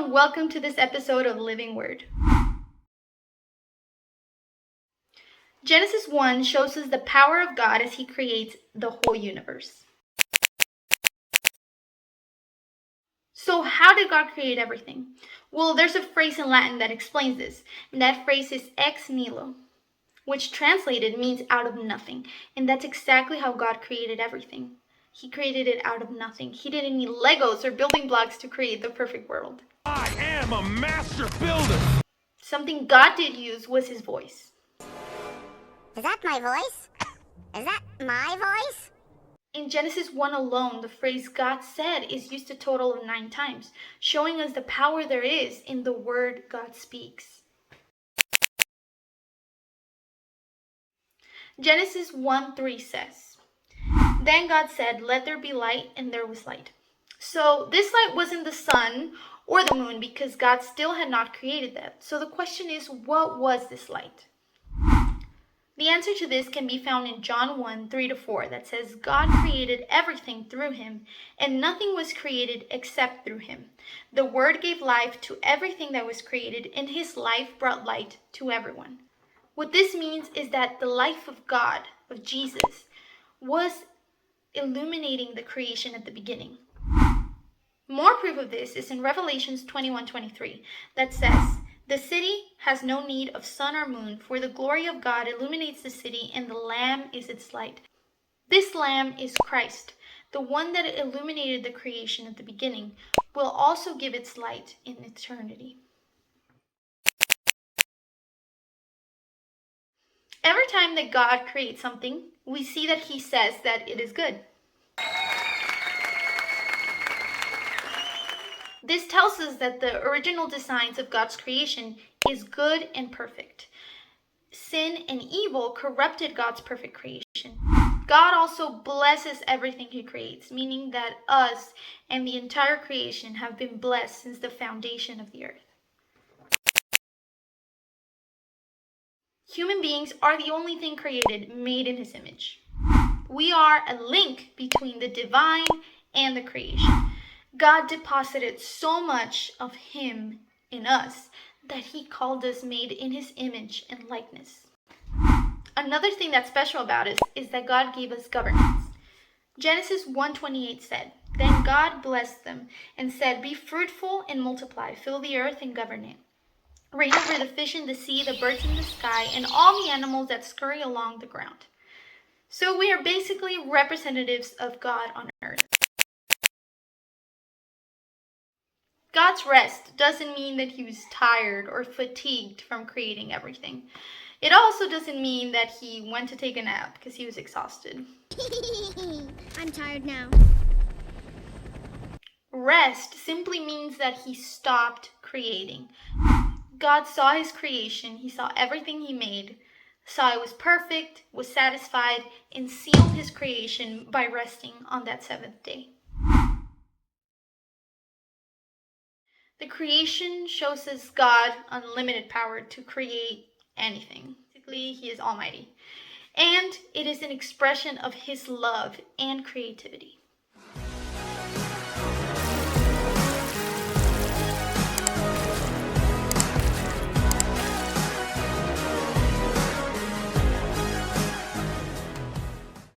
and welcome to this episode of Living Word. Genesis 1 shows us the power of God as He creates the whole universe. So how did God create everything? Well, there's a phrase in Latin that explains this, and that phrase is ex nihilo, which translated means out of nothing, and that's exactly how God created everything. He created it out of nothing. He didn't need Legos or building blocks to create the perfect world. I am a master builder! Something God did use was His voice. Is that my voice? Is that my voice? In Genesis 1 alone, the phrase God said is used a total of 9 times, showing us the power there is in the word God speaks. Genesis 1:3 says, "Then God said, 'Let there be light,' and there was light." So this light wasn't the sun or the moon because God still had not created that. So the question is, what was this light? The answer to this can be found in John 1:3-4 that says, "God created everything through Him, and nothing was created except through Him. The Word gave life to everything that was created, and His life brought light to everyone." What this means is that the life of God, of Jesus, was illuminating the creation at the beginning. More proof of this is in Revelations 21:23 that says, "The city has no need of sun or moon, for the glory of God illuminates the city, and the Lamb is its light." This Lamb is Christ, the one that illuminated the creation at the beginning, will also give its light in eternity. Every time that God creates something, we see that He says that it is good. This tells us that the original designs of God's creation is good and perfect. Sin and evil corrupted God's perfect creation. God also blesses everything He creates, meaning that us and the entire creation have been blessed since the foundation of the earth. Human beings are the only thing created made in His image. We are a link between the divine and the creation. God deposited so much of Him in us that He called us made in His image and likeness. Another thing that's special about us is that God gave us governance. Genesis 1:28 said, "Then God blessed them and said, 'Be fruitful and multiply, fill the earth and govern it. Reign over the fish in the sea, the birds in the sky, and all the animals that scurry along the ground.'" So we are basically representatives of God on earth. God's rest doesn't mean that He was tired or fatigued from creating everything. It also doesn't mean that He went to take a nap because He was exhausted. I'm tired now. Rest simply means that He stopped creating. God saw His creation, He saw everything He made, saw it was perfect, was satisfied, and sealed His creation by resting on that 7th day. The creation shows us God's unlimited power to create anything. Basically, He is almighty. And it is an expression of His love and creativity.